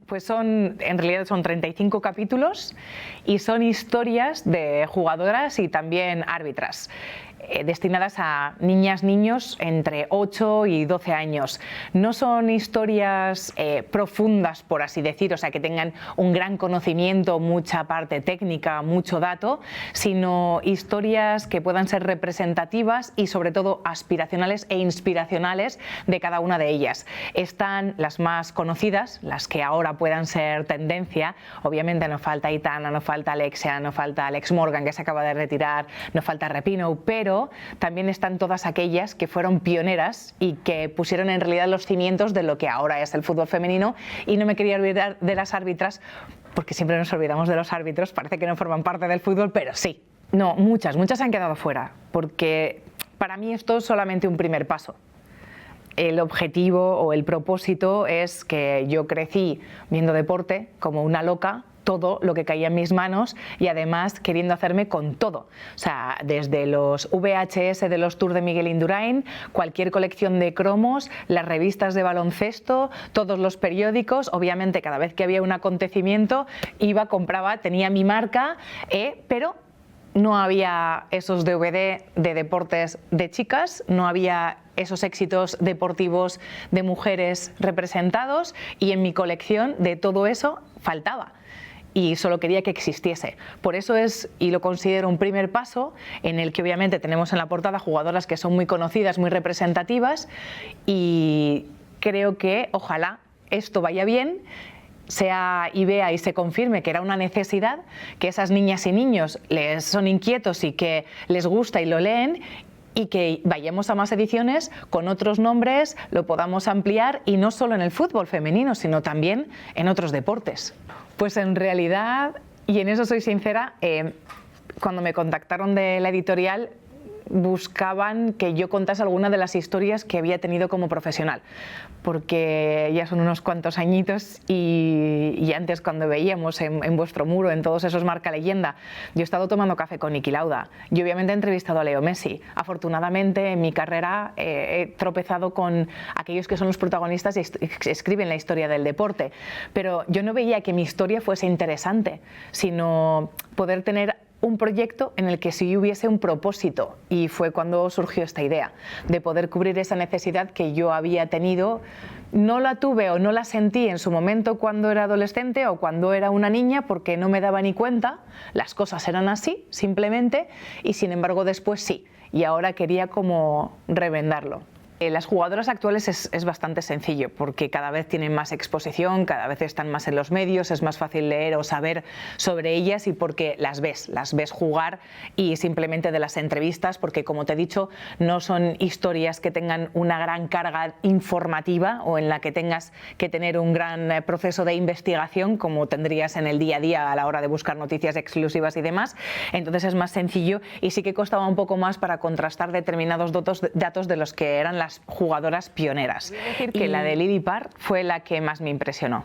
Pues en realidad son 35 capítulos y son historias de jugadoras y también árbitras, destinadas a niñas, niños entre 8 y 12 años. No son historias profundas, por así decir, o sea, que tengan un gran conocimiento, mucha parte técnica, mucho dato, sino historias que puedan ser representativas y sobre todo aspiracionales e inspiracionales de cada una de ellas. Están las más conocidas, las que ahora puedan ser tendencia. Obviamente no falta Aitana, no falta Alexia, no falta Alex Morgan, que se acaba de retirar, no falta Rapinoe, pero también están todas aquellas que fueron pioneras y que pusieron en realidad los cimientos de lo que ahora es el fútbol femenino. Y no me quería olvidar de las árbitras, porque siempre nos olvidamos de los árbitros, parece que no forman parte del fútbol, pero sí. No, muchas han quedado fuera, porque para mí esto es solamente un primer paso. El objetivo o el propósito es que yo crecí viendo deporte como una loca, todo lo que caía en mis manos y además queriendo hacerme con todo. O sea, desde los VHS de los Tours de Miguel Indurain, cualquier colección de cromos, las revistas de baloncesto, todos los periódicos. Obviamente cada vez que había un acontecimiento iba, compraba, tenía mi marca, pero no había esos DVD de deportes de chicas, no había esos éxitos deportivos de mujeres representados y en mi colección de todo eso faltaba. Y solo quería que existiese. Por eso es, y lo considero un primer paso, en el que obviamente tenemos en la portada jugadoras que son muy conocidas, muy representativas, y creo que ojalá esto vaya bien, sea y vea y se confirme que era una necesidad, que esas niñas y niños les son inquietos y que les gusta y lo leen, y que vayamos a más ediciones con otros nombres, lo podamos ampliar, y no solo en el fútbol femenino, sino también en otros deportes. Pues en realidad, y en eso soy sincera, cuando me contactaron de la editorial, buscaban que yo contase alguna de las historias que había tenido como profesional, porque ya son unos cuantos añitos y antes, cuando veíamos en vuestro muro, en todos esos marca leyenda, yo he estado tomando café con Niki Lauda, yo obviamente he entrevistado a Leo Messi. Afortunadamente en mi carrera he tropezado con aquellos que son los protagonistas y escriben la historia del deporte, pero yo no veía que mi historia fuese interesante, sino poder tener un proyecto en el que sí hubiese un propósito, y fue cuando surgió esta idea de poder cubrir esa necesidad que yo había tenido. No la tuve o no la sentí en su momento cuando era adolescente o cuando era una niña, porque no me daba ni cuenta, las cosas eran así simplemente, y sin embargo después sí, y ahora quería como revendarlo. Las jugadoras actuales es bastante sencillo, porque cada vez tienen más exposición, cada vez están más en los medios, es más fácil leer o saber sobre ellas, y porque las ves jugar, y simplemente de las entrevistas, porque como te he dicho, no son historias que tengan una gran carga informativa o en la que tengas que tener un gran proceso de investigación como tendrías en el día a día a la hora de buscar noticias exclusivas y demás. Entonces es más sencillo, y sí que costaba un poco más para contrastar determinados datos de los que eran las jugadoras pioneras. Voy a decir que la de Lily Parr fue la que más me impresionó,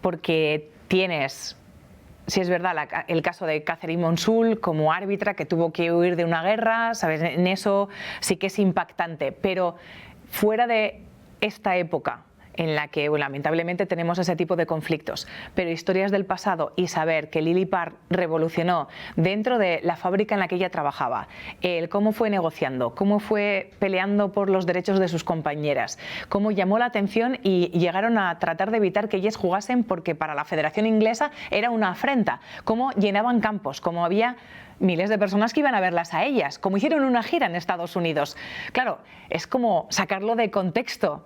porque tienes, si es verdad, el caso de Catherine Monsul como árbitra que tuvo que huir de una guerra, ¿sabes? En eso sí que es impactante, pero fuera de esta época en la que lamentablemente tenemos ese tipo de conflictos, pero historias del pasado, y saber que Lily Parr revolucionó dentro de la fábrica en la que ella trabajaba, cómo fue negociando, cómo fue peleando por los derechos de sus compañeras, cómo llamó la atención y llegaron a tratar de evitar que ellas jugasen porque para la Federación Inglesa era una afrenta, cómo llenaban campos, cómo había miles de personas que iban a verlas a ellas, como hicieron una gira en Estados Unidos. Claro, es como sacarlo de contexto.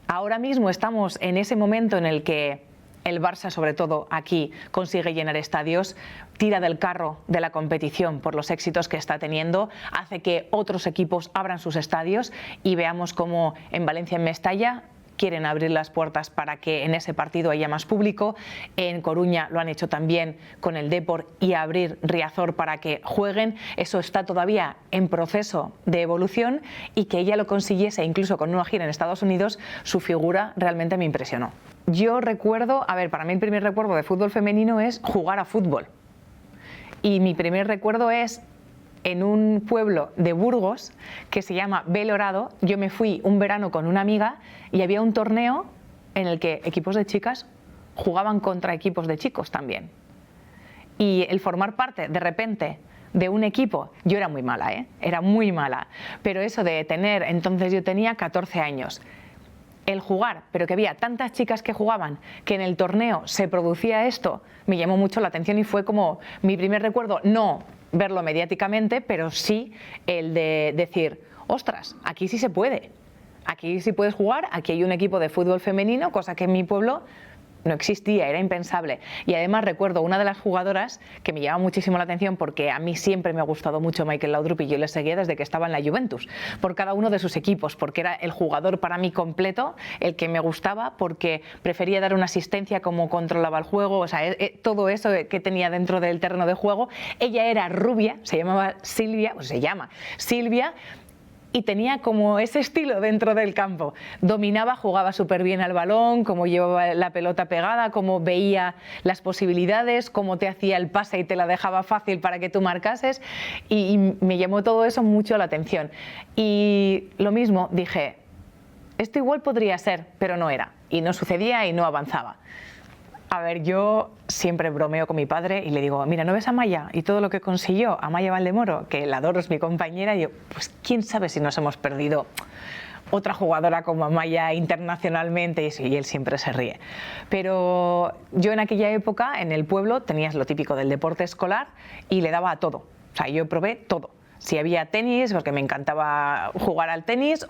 Ahora mismo estamos en ese momento en el que el Barça, sobre todo aquí, consigue llenar estadios, tira del carro de la competición por los éxitos que está teniendo, hace que otros equipos abran sus estadios, y veamos cómo en Valencia, en Mestalla, quieren abrir las puertas para que en ese partido haya más público. En Coruña lo han hecho también con el Depor, y abrir Riazor para que jueguen. Eso está todavía en proceso de evolución, y que ella lo consiguiese incluso con una gira en Estados Unidos, su figura realmente me impresionó. Yo recuerdo, para mí el primer recuerdo de fútbol femenino es jugar a fútbol, y mi primer recuerdo es en un pueblo de Burgos que se llama Belorado. Yo me fui un verano con una amiga y había un torneo en el que equipos de chicas jugaban contra equipos de chicos también. Y el formar parte de repente de un equipo, yo era muy mala, era muy mala, pero eso de tener, entonces yo tenía 14 años, el jugar, pero que había tantas chicas que jugaban, que en el torneo se producía esto, me llamó mucho la atención y fue como mi primer recuerdo, no verlo mediáticamente, pero sí el de decir, ostras, aquí sí se puede, aquí sí puedes jugar, aquí hay un equipo de fútbol femenino, cosa que en mi pueblo no existía, era impensable. Y además recuerdo una de las jugadoras que me llama muchísimo la atención porque a mí siempre me ha gustado mucho Michael Laudrup y yo le seguía desde que estaba en la Juventus, por cada uno de sus equipos, porque era el jugador para mí completo, el que me gustaba, porque prefería dar una asistencia, como controlaba el juego, o sea, todo eso que tenía dentro del terreno de juego. Ella era rubia, se llamaba Silvia, o se llama Silvia, y tenía como ese estilo dentro del campo. Dominaba, jugaba súper bien al balón, cómo llevaba la pelota pegada, cómo veía las posibilidades, cómo te hacía el pase y te la dejaba fácil para que tú marcases, y me llamó todo eso mucho la atención. Y lo mismo, dije, esto igual podría ser, pero no era, y no sucedía y no avanzaba. A ver, yo siempre bromeo con mi padre y le digo, mira, ¿no ves a Maya y todo lo que consiguió? A Maya Valdemoro, que la adoro, es mi compañera, y yo, pues quién sabe si nos hemos perdido otra jugadora como Amaya internacionalmente, y él siempre se ríe. Pero yo en aquella época, en el pueblo, tenías lo típico del deporte escolar y le daba a todo. O sea, yo probé todo. Si había tenis, porque me encantaba jugar al tenis,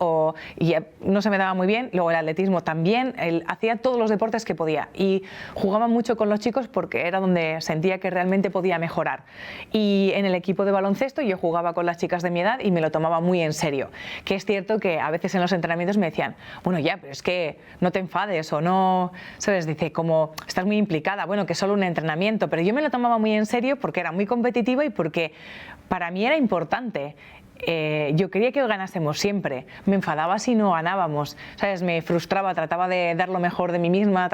y no se me daba muy bien, luego el atletismo también, hacía todos los deportes que podía y jugaba mucho con los chicos porque era donde sentía que realmente podía mejorar. Y en el equipo de baloncesto yo jugaba con las chicas de mi edad y me lo tomaba muy en serio, que es cierto que a veces en los entrenamientos me decían, bueno ya, pero es que no te enfades o no, ¿sabes? Dice, como estás muy implicada, bueno, que es solo un entrenamiento, pero yo me lo tomaba muy en serio porque era muy competitiva y porque para mí era importante. Yo quería que ganásemos siempre, me enfadaba si no ganábamos, ¿sabes? Me frustraba, trataba de dar lo mejor de mí misma,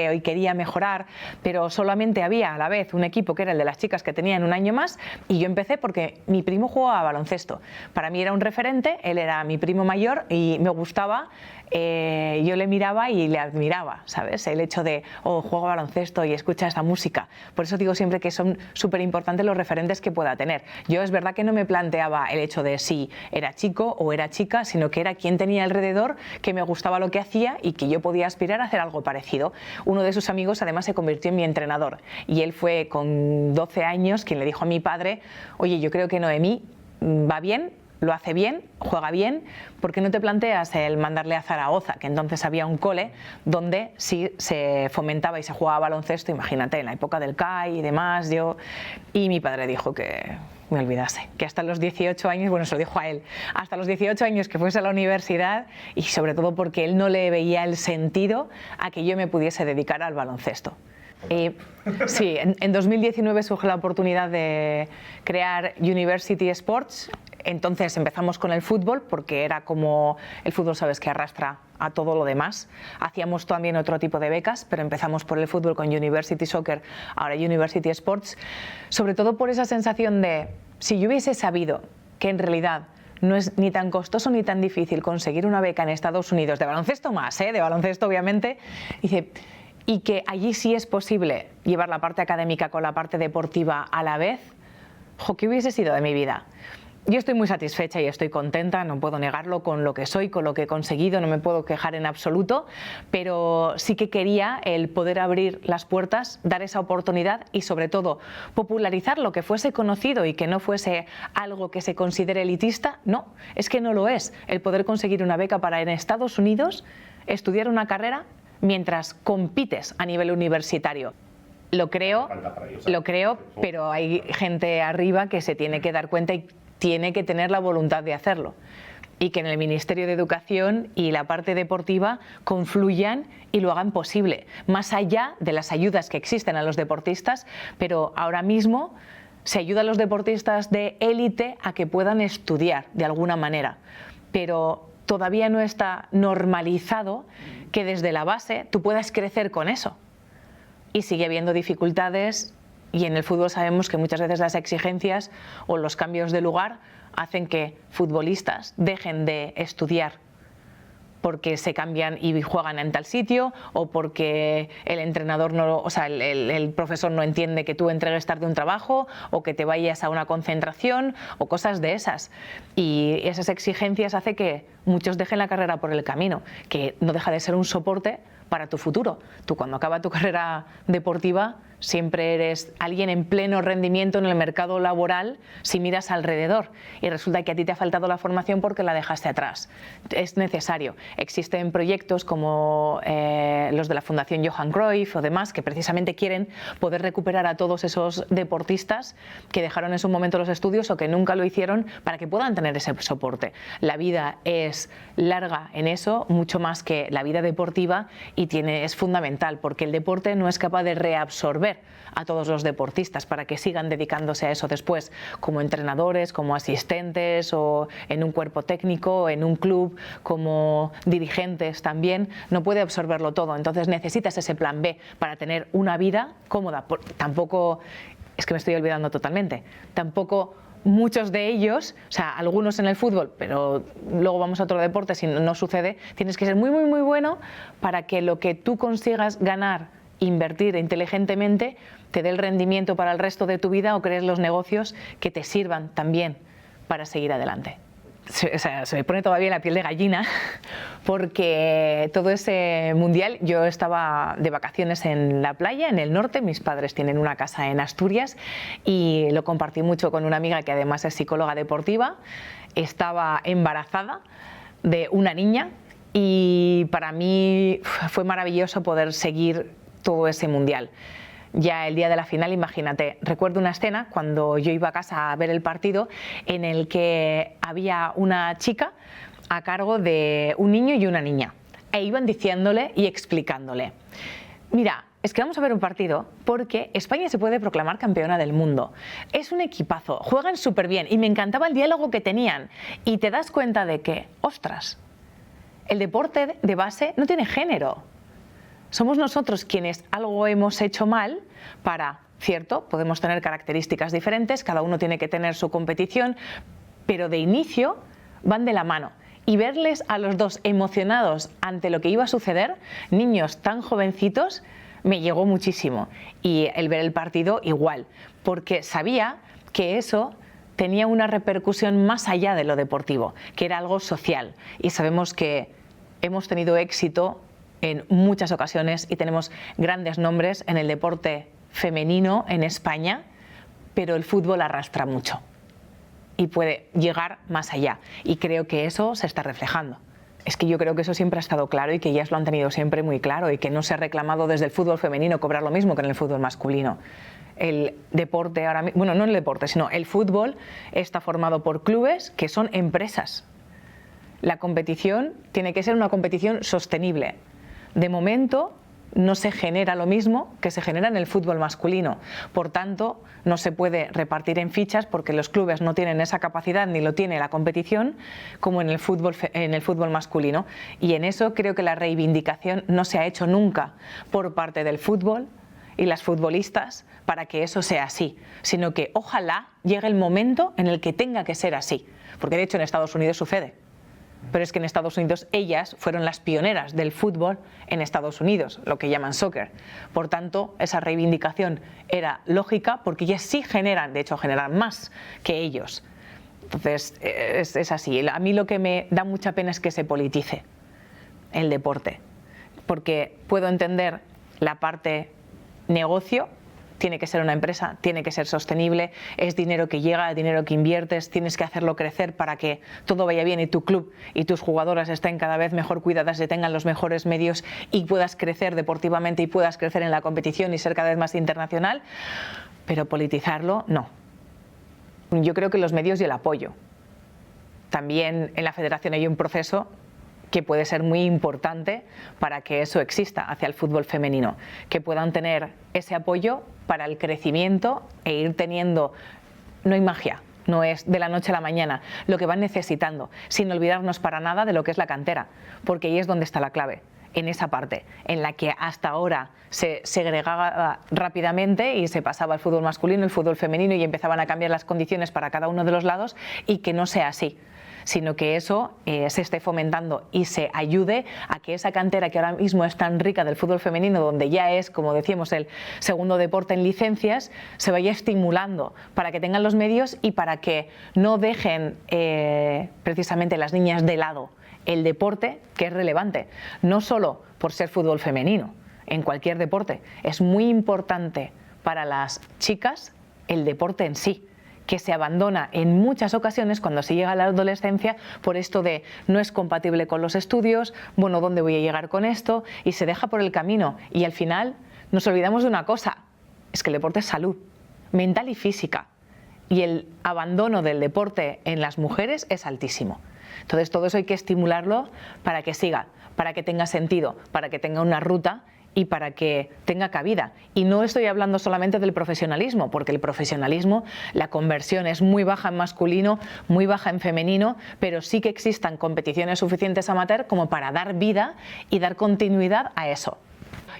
hoy quería mejorar, pero solamente había a la vez un equipo que era el de las chicas que tenían un año más, y yo empecé porque mi primo jugaba a baloncesto. Para mí era un referente, él era mi primo mayor y me gustaba. Yo le miraba y le admiraba, ¿sabes? El hecho de, juego baloncesto y escucha esta música. Por eso digo siempre que son súper importantes los referentes que pueda tener. Yo es verdad que no me planteaba el hecho de si era chico o era chica, sino que era quien tenía alrededor, que me gustaba lo que hacía y que yo podía aspirar a hacer algo parecido. Uno de sus amigos además se convirtió en mi entrenador y él fue con 12 años quien le dijo a mi padre, oye, yo creo que Noemí va bien, lo hace bien, juega bien, ¿por qué no te planteas el mandarle a Zaragoza? Que entonces había un cole donde sí se fomentaba y se jugaba baloncesto, imagínate, en la época del CAI y demás, y mi padre dijo que me olvidase, que hasta los 18 años, bueno, se lo dijo a él, hasta los 18 años que fuese a la universidad, y sobre todo porque él no le veía el sentido a que yo me pudiese dedicar al baloncesto. Sí, en 2019 surgió la oportunidad de crear University Sports. Entonces empezamos con el fútbol porque era como el fútbol, sabes, que arrastra a todo lo demás. Hacíamos también otro tipo de becas, pero empezamos por el fútbol con University Soccer, ahora University Sports, sobre todo por esa sensación de, si yo hubiese sabido que en realidad no es ni tan costoso ni tan difícil conseguir una beca en Estados Unidos, de baloncesto más, de baloncesto obviamente, dice, y que allí sí es posible llevar la parte académica con la parte deportiva a la vez, ¿qué hubiese sido de mi vida? Yo estoy muy satisfecha y estoy contenta, no puedo negarlo, con lo que soy, con lo que he conseguido, no me puedo quejar en absoluto, pero sí que quería el poder abrir las puertas, dar esa oportunidad y sobre todo popularizar lo que fuese conocido y que no fuese algo que se considere elitista. No, es que no lo es. El poder conseguir una beca para en Estados Unidos estudiar una carrera mientras compites a nivel universitario. Lo creo, pero hay gente arriba que se tiene que dar cuenta y tiene que tener la voluntad de hacerlo. Y que en el Ministerio de Educación y la parte deportiva confluyan y lo hagan posible, más allá de las ayudas que existen a los deportistas, pero ahora mismo se ayuda a los deportistas de élite a que puedan estudiar de alguna manera, pero todavía no está normalizado que desde la base tú puedas crecer con eso. Y sigue habiendo dificultades. Y en el fútbol sabemos que muchas veces las exigencias o los cambios de lugar hacen que futbolistas dejen de estudiar porque se cambian y juegan en tal sitio, o porque el entrenador no, o sea, el profesor no entiende que tú entregues tarde un trabajo, o que te vayas a una concentración, o cosas de esas. Y esas exigencias hace que muchos dejen la carrera por el camino, que no deja de ser un soporte para tu futuro. Tú, cuando acaba tu carrera deportiva, siempre eres alguien en pleno rendimiento en el mercado laboral si miras alrededor, y resulta que a ti te ha faltado la formación porque la dejaste atrás. Es necesario. Existen proyectos como los de la Fundación Johan Cruyff o demás, que precisamente quieren poder recuperar a todos esos deportistas que dejaron en su momento los estudios o que nunca lo hicieron, para que puedan tener ese soporte. La vida es larga en eso, mucho más que la vida deportiva, y es fundamental, porque el deporte no es capaz de reabsorber a todos los deportistas para que sigan dedicándose a eso después, como entrenadores, como asistentes, o en un cuerpo técnico, en un club, como dirigentes también. No puede absorberlo todo, entonces necesitas ese plan B para tener una vida cómoda. Tampoco, es que me estoy olvidando totalmente, tampoco muchos de ellos, o sea, algunos en el fútbol, pero luego vamos a otro deporte, si no sucede, tienes que ser muy, muy, muy bueno para que lo que tú consigas ganar, invertir inteligentemente, te dé el rendimiento para el resto de tu vida, o crees los negocios que te sirvan también para seguir adelante. O sea, se me pone todavía la piel de gallina, porque todo ese mundial, yo estaba de vacaciones en la playa, en el norte, mis padres tienen una casa en Asturias, y lo compartí mucho con una amiga que además es psicóloga deportiva. Estaba embarazada de una niña, y para mí fue maravilloso poder seguir todo ese mundial. Ya el día de la final, imagínate, recuerdo una escena cuando yo iba a casa a ver el partido, en el que había una chica a cargo de un niño y una niña, e iban diciéndole y explicándole: mira, es que vamos a ver un partido porque España se puede proclamar campeona del mundo. Es un equipazo, juegan súper bien, y me encantaba el diálogo que tenían. Y te das cuenta de que, ostras, el deporte de base no tiene género. Somos nosotros quienes algo hemos hecho mal para, cierto, podemos tener características diferentes, cada uno tiene que tener su competición, pero de inicio van de la mano. Y verles a los dos emocionados ante lo que iba a suceder, niños tan jovencitos, me llegó muchísimo. Y el ver el partido igual, porque sabía que eso tenía una repercusión más allá de lo deportivo, que era algo social. Y sabemos que hemos tenido éxito en muchas ocasiones y tenemos grandes nombres en el deporte femenino en España, pero el fútbol arrastra mucho y puede llegar más allá, y creo que eso se está reflejando. Es que yo creo que eso siempre ha estado claro, y que ellas lo han tenido siempre muy claro, y que no se ha reclamado desde el fútbol femenino cobrar lo mismo que en el fútbol masculino. El deporte ahora mismo, bueno, no el deporte, sino el fútbol está formado por clubes que son empresas. La competición tiene que ser una competición sostenible. De momento no se genera lo mismo que se genera en el fútbol masculino. Por tanto, no se puede repartir en fichas, porque los clubes no tienen esa capacidad, ni lo tiene la competición, como en el fútbol masculino. Y en eso creo que la reivindicación no se ha hecho nunca por parte del fútbol y las futbolistas para que eso sea así, sino que ojalá llegue el momento en el que tenga que ser así, porque de hecho en Estados Unidos sucede. Pero es que en Estados Unidos ellas fueron las pioneras del fútbol en Estados Unidos, lo que llaman soccer. Por tanto, esa reivindicación era lógica, porque ellas sí generan, de hecho generan más que ellos. Entonces, es así. A mí lo que me da mucha pena es que se politice el deporte, porque puedo entender la parte negocio. Tiene que ser una empresa, tiene que ser sostenible, es dinero que llega, dinero que inviertes, tienes que hacerlo crecer para que todo vaya bien y tu club y tus jugadoras estén cada vez mejor cuidadas y tengan los mejores medios y puedas crecer deportivamente y puedas crecer en la competición y ser cada vez más internacional, pero politizarlo no. Yo creo que los medios y el apoyo. También en la federación hay un proceso que puede ser muy importante para que eso exista hacia el fútbol femenino, que puedan tener ese apoyo para el crecimiento e ir teniendo. No hay magia, no es de la noche a la mañana, lo que van necesitando, sin olvidarnos para nada de lo que es la cantera, porque ahí es donde está la clave. en esa parte, en la que hasta ahora se segregaba rápidamente y se pasaba al fútbol masculino, el fútbol femenino y empezaban a cambiar las condiciones para cada uno de los lados, y que no sea así, sino que eso se esté fomentando y se ayude a que esa cantera que ahora mismo es tan rica del fútbol femenino, donde ya es, como decíamos, el segundo deporte en licencias, se vaya estimulando para que tengan los medios y para que no dejen precisamente las niñas de lado el deporte, que es relevante, no solo por ser fútbol femenino, en cualquier deporte. Es muy importante para las chicas el deporte en sí, que se abandona en muchas ocasiones cuando se llega a la adolescencia por esto de no es compatible con los estudios, bueno, ¿dónde voy a llegar con esto? Y se deja por el camino y al final nos olvidamos de una cosa, es que el deporte es salud mental y física y el abandono del deporte en las mujeres es altísimo. Entonces todo eso hay que estimularlo para que siga, para que tenga sentido, para que tenga una ruta y para que tenga cabida. Y no estoy hablando solamente del profesionalismo, porque el profesionalismo, la conversión es muy baja en masculino, muy baja en femenino, pero sí que existan competiciones suficientes amateur como para dar vida y dar continuidad a eso.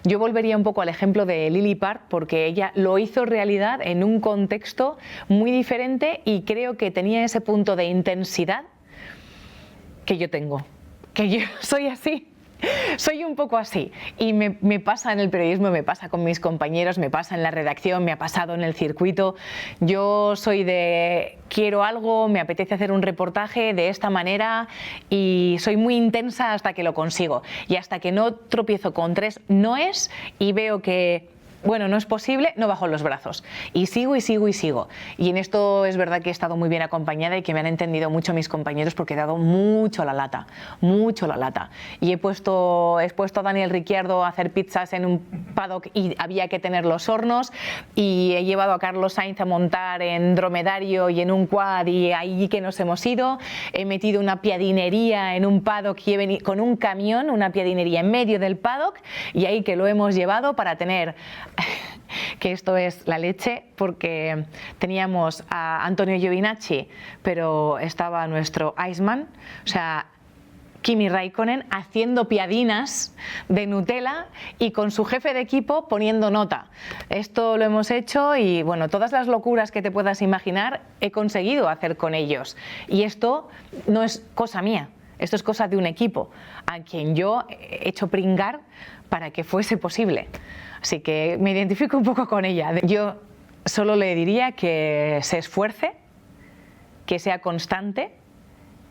Yo volvería un poco al ejemplo de Lily Park, porque ella lo hizo realidad en un contexto muy diferente y creo que tenía ese punto de intensidad que yo tengo, que yo soy así. Soy un poco así y me pasa en el periodismo, me pasa con mis compañeros, me pasa en la redacción, me ha pasado en el circuito. Yo soy de quiero algo, me apetece hacer un reportaje de esta manera y soy muy intensa hasta que lo consigo. Y hasta que no tropiezo con 3 noes y veo que bueno, no es posible, no bajo los brazos. Y sigo y sigo y sigo. Y en esto es verdad que he estado muy bien acompañada y que me han entendido mucho mis compañeros porque he dado mucho la lata, mucho la lata. Y he puesto a Daniel Ricciardo a hacer pizzas en un paddock y había que tener los hornos. Y he llevado a Carlos Sainz a montar en dromedario y en un quad y ahí que nos hemos ido. He metido una piadinería en un paddock y he venido con un camión, una piadinería en medio del paddock y ahí que lo hemos llevado para tener... que esto es la leche, porque teníamos a Antonio Giovinacci, pero estaba nuestro Iceman, o sea, Kimi Raikkonen, haciendo piadinas de Nutella y con su jefe de equipo poniendo nota. Esto lo hemos hecho y bueno, todas las locuras que te puedas imaginar he conseguido hacer con ellos. Y esto no es cosa mía, esto es cosa de un equipo a quien yo he hecho pringar para que fuese posible. Así que me identifico un poco con ella. Yo solo le diría que se esfuerce, que sea constante,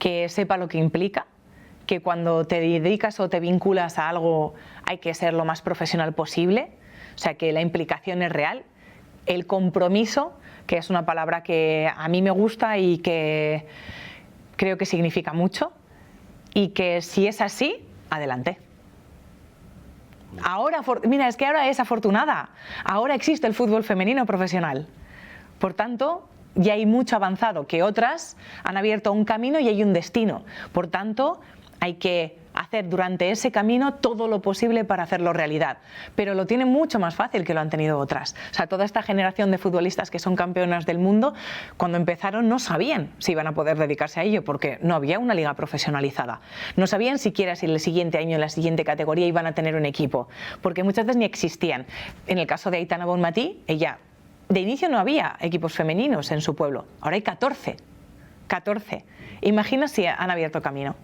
que sepa lo que implica, que cuando te dedicas o te vinculas a algo hay que ser lo más profesional posible, o sea que la implicación es real, el compromiso, que es una palabra que a mí me gusta y que creo que significa mucho, y que si es así, adelante. Ahora, mira, es que ahora es afortunada, ahora existe el fútbol femenino profesional. Por tanto, ya hay mucho avanzado, que otras han abierto un camino y hay un destino. Por tanto, hay que hacer durante ese camino todo lo posible para hacerlo realidad. Pero lo tienen mucho más fácil que lo han tenido otras. O sea, toda esta generación de futbolistas que son campeonas del mundo, cuando empezaron no sabían si iban a poder dedicarse a ello, porque no había una liga profesionalizada. No sabían siquiera si el siguiente año, en la siguiente categoría, iban a tener un equipo, porque muchas veces ni existían. En el caso de Aitana Bonmatí, ella, de inicio no había equipos femeninos en su pueblo. Ahora hay 14. Imagina si han abierto camino.